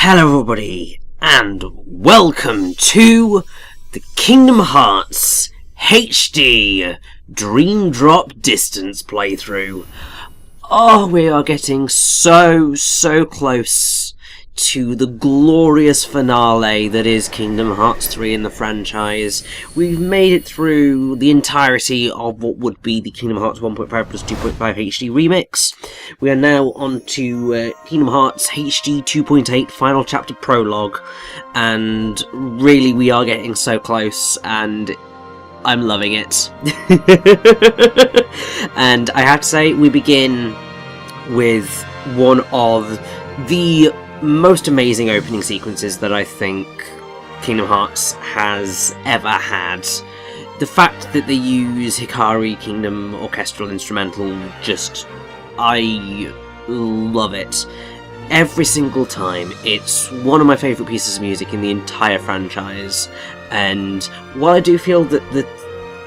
Hello everybody, and welcome to the Kingdom Hearts HD Dream Drop Distance playthrough. Oh, we are getting so close to the glorious finale that is Kingdom Hearts 3 in the franchise. We've made it through the entirety of what would be the Kingdom Hearts 1.5 plus 2.5 HD remix. We are now on to Kingdom Hearts HD 2.8 Final Chapter Prologue, and really we are getting so close, and I'm loving it. And I have to say, we begin with one of the most amazing opening sequences that I think Kingdom Hearts has ever had. The fact that they use Hikari Kingdom Orchestral Instrumental, I love it. Every single time. It's one of my favourite pieces of music in the entire franchise, and while I do feel that the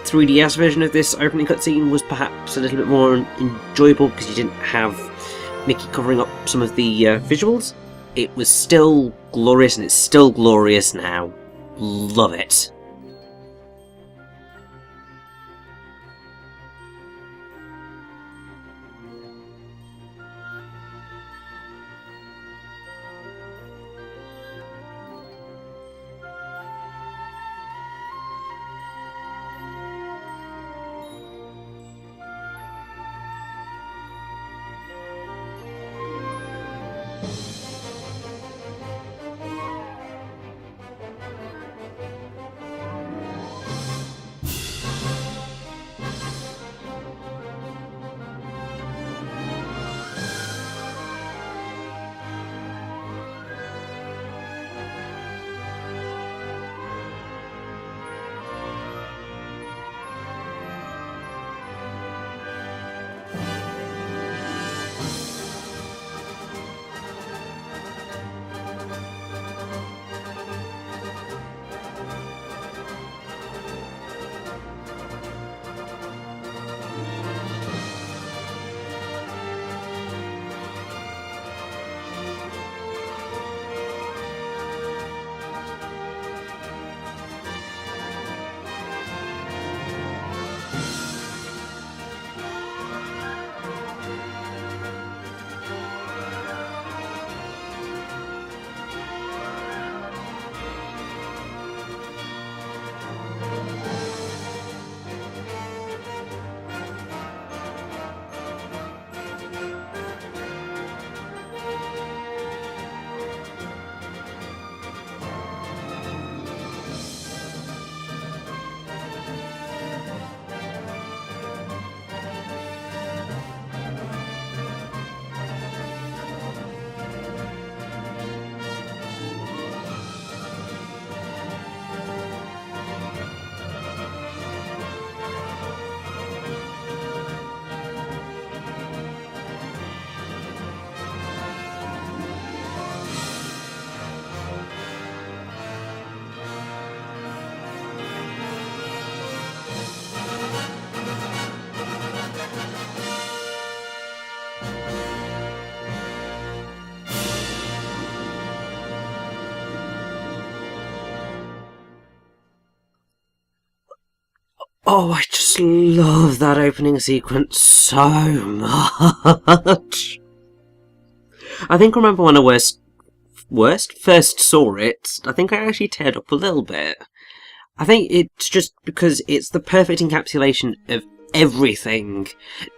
3DS version of this opening cutscene was perhaps a little bit more enjoyable because you didn't have Mickey covering up some of the visuals, it was still glorious, and it's still glorious now. Love it. Oh, I just love that opening sequence so much. I think I remember when I first saw it, I think I actually teared up a little bit. I think it's just because it's the perfect encapsulation of everything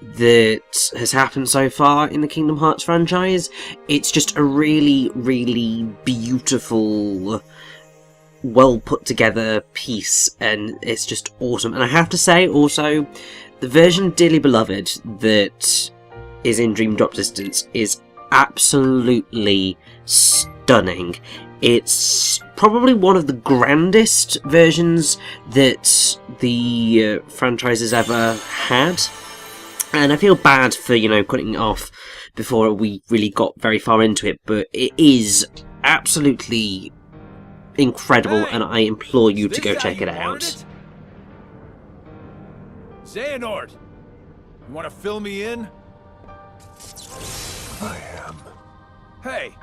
that has happened so far in the Kingdom Hearts franchise. It's just a really beautiful, well put together piece, and it's just awesome. And I have to say also, the version of Dearly Beloved that is in Dream Drop Distance is absolutely stunning. It's probably one of the grandest versions that the franchise has ever had, and I feel bad for, cutting it off before we really got very far into it, but it is absolutely incredible, and I implore you to go check it out. Xehanort, you want to fill me in? I am. Hey,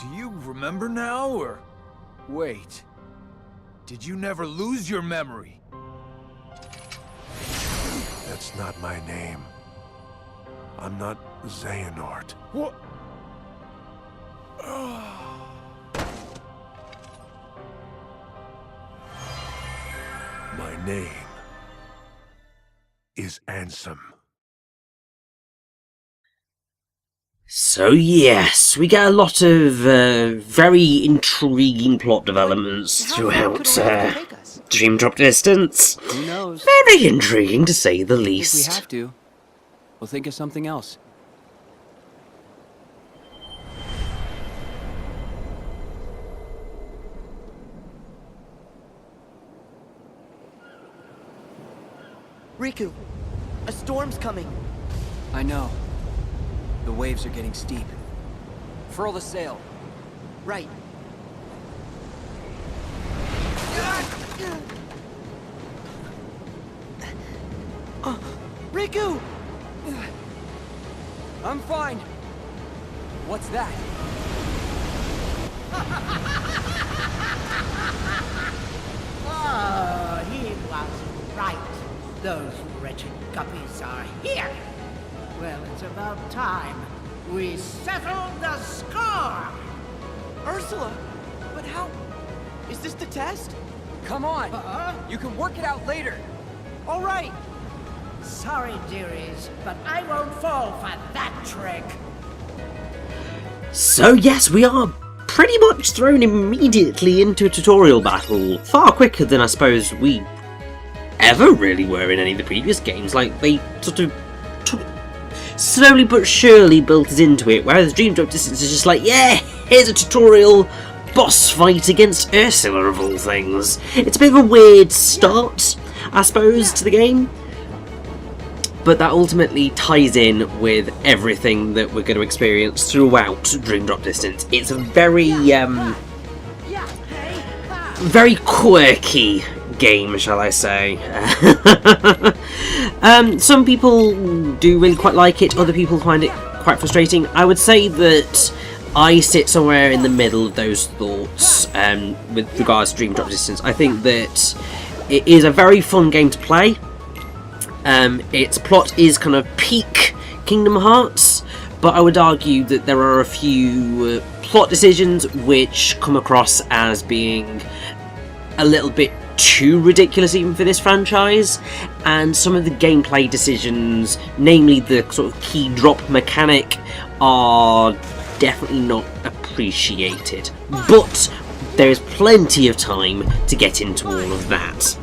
Do you remember now, or... Wait. Did you never lose your memory? That's not my name. I'm not Xehanort. What? My name is Ansem. So yes, we get a lot of very intriguing plot developments throughout Dream Drop Distance. Who knows? Very intriguing to say the If we least. have to, we'll think of something else. Riku, a storm's coming. I know. The waves are getting steep. Furl the sail. Right. Riku! I'm fine. What's that? Oh, he was right. Those wretched guppies are here. Well, it's about time we settled the score. Ursula! But how? Is this the test? Come on. You can work it out later. All right. Sorry, dearies, but I won't fall for that trick. So yes, we are pretty much thrown immediately into a tutorial battle, far quicker than I suppose we ever really were in any of the previous games. Like, they sort of slowly but surely built us into it, whereas Dream Drop Distance is just like, yeah, here's a tutorial boss fight against Ursula of all things. It's a bit of a weird start, I suppose, to the game, but that ultimately ties in with everything that we're going to experience throughout Dream Drop Distance. It's a very, very quirky game, shall I say. Some people do really quite like it, other people find it quite frustrating. I would say that I sit somewhere in the middle of those thoughts with regards to Dream Drop Distance. I think that it is a very fun game to play. Its plot is kind of peak Kingdom Hearts, but I would argue that there are a few plot decisions which come across as being a little bit too ridiculous even for this franchise, and some of the gameplay decisions, namely the sort of key drop mechanic, are definitely not appreciated. But there is plenty of time to get into all of that.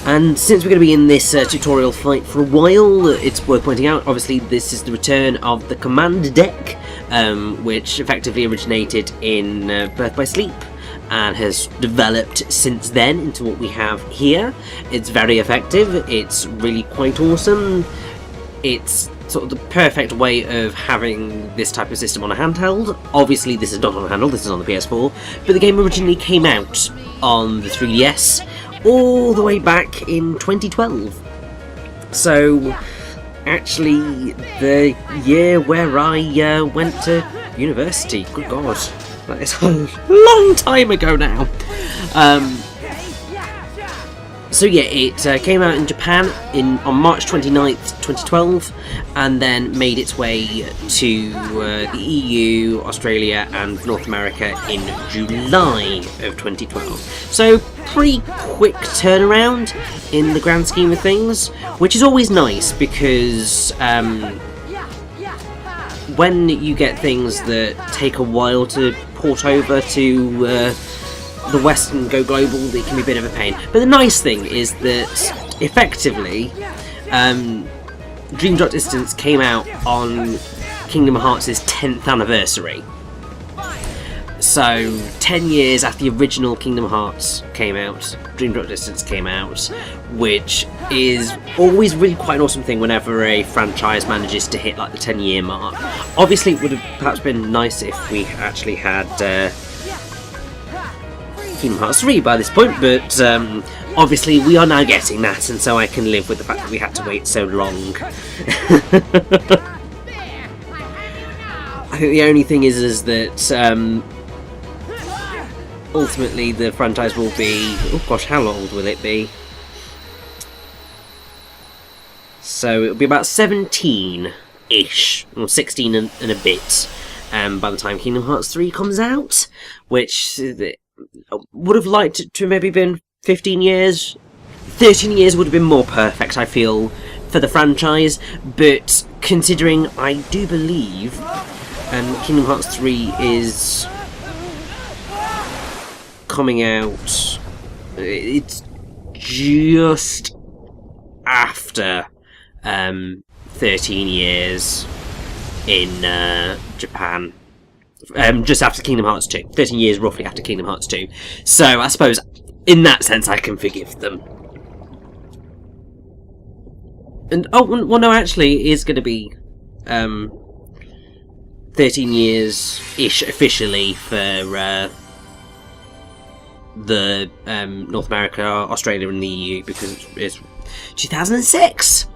And since we're going to be in this tutorial fight for a while, it's worth pointing out, obviously this is the return of the command deck, which effectively originated in Birth by Sleep, and has developed since then into what we have here. It's very effective, it's really quite awesome, it's sort of the perfect way of having this type of system on a handheld. Obviously this is not on a handheld, this is on the PS4, but the game originally came out on the 3DS all the way back in 2012. So actually the year where I went to university. Good God, that is a long time ago now. So yeah, it came out in Japan on March 29th, 2012, and then made its way to the EU, Australia and North America in July of 2012. So pretty quick turnaround in the grand scheme of things, which is always nice because when you get things that take a while to port over to the West and go global, it can be a bit of a pain. But the nice thing is that effectively Dream Drop Distance came out on Kingdom Hearts' 10th anniversary. So 10 years after the original Kingdom Hearts came out, Dream Drop Distance came out, which is always really quite an awesome thing whenever a franchise manages to hit like the 10-year mark. Obviously it would have perhaps been nice if we actually had Kingdom Hearts 3 by this point, but obviously we are now getting that, and so I can live with the fact that we had to wait so long. I think the only thing is that ultimately the franchise will be... Oh gosh, how old will it be? So it'll be about 17-ish, or 16 and a bit, by the time Kingdom Hearts 3 comes out, which would have liked it to have maybe been 15 years. 13 years would have been more perfect, I feel, for the franchise, but considering I do believe Kingdom Hearts 3 is coming out, it's just after 13 years in Japan. Just after Kingdom Hearts 2. 13 years roughly after Kingdom Hearts 2. So I suppose in that sense I can forgive them. And oh well, no, actually it is going to be 13 years ish officially for the North America, Australia and the EU, because it's 2006.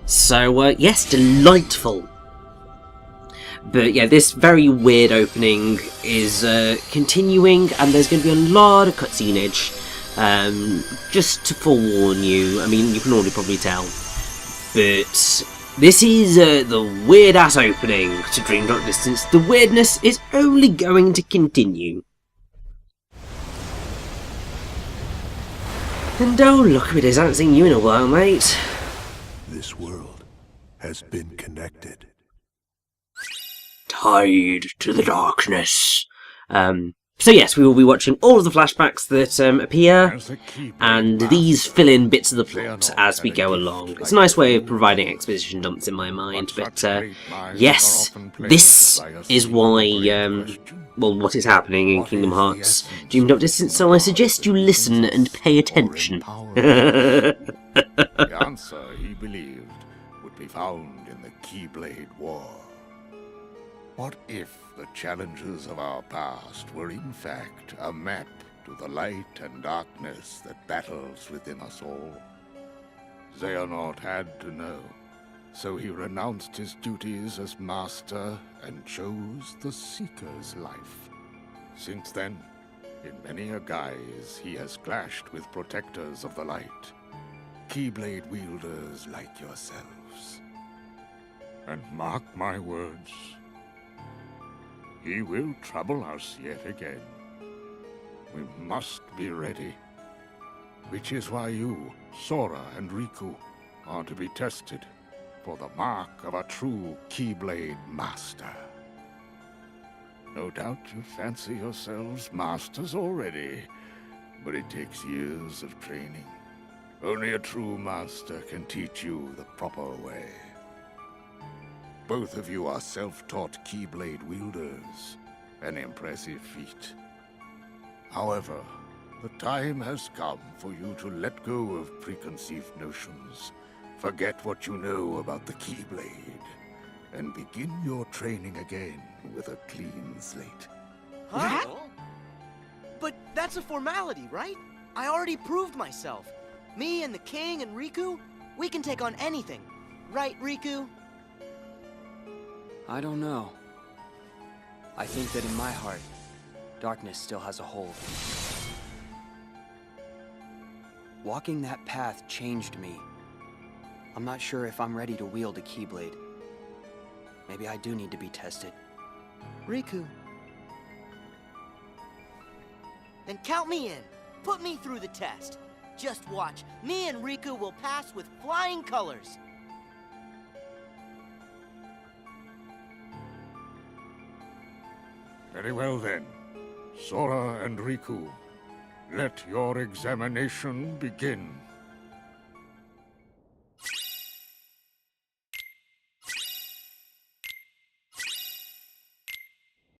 So yes, delightful. But yeah, this very weird opening is continuing, and there's going to be a lot of cutscenage. Just to forewarn you, I mean, you can already probably tell. But this is the weird-ass opening to Dream Drop Distance. The weirdness is only going to continue. And oh, look, it is. I haven't seen you in a while, mate. This world has been connected. Tied to the darkness. So yes, we will be watching all of the flashbacks that appear, and these fill in bits of the plot as we go along. It's a nice way of providing exposition dumps in my mind, but yes, this is why, well, what is happening in Kingdom Hearts Dream Drop Distance, so I suggest you listen and pay attention. The answer, he believed, would be found in the Keyblade War. What if the challenges of our past were in fact a map to the light and darkness that battles within us all? Xehanort had to know, so he renounced his duties as master and chose the Seeker's life. Since then, in many a guise, he has clashed with protectors of the light, Keyblade wielders like yourselves. And mark my words, he will trouble us yet again. We must be ready. Which is why you, Sora and Riku, are to be tested for the mark of a true Keyblade Master. No doubt you fancy yourselves masters already, but it takes years of training. Only a true master can teach you the proper way. Both of you are self-taught Keyblade wielders, an impressive feat. However, the time has come for you to let go of preconceived notions, forget what you know about the Keyblade, and begin your training again with a clean slate. Huh? But that's a formality, right? I already proved myself. Me and the King and Riku, we can take on anything. Right, Riku? I don't know. I think that in my heart, darkness still has a hold. Walking that path changed me. I'm not sure if I'm ready to wield a Keyblade. Maybe I do need to be tested. Riku. Then count me in. Put me through the test. Just watch. Me and Riku will pass with flying colors. Very well then. Sora and Riku, let your examination begin.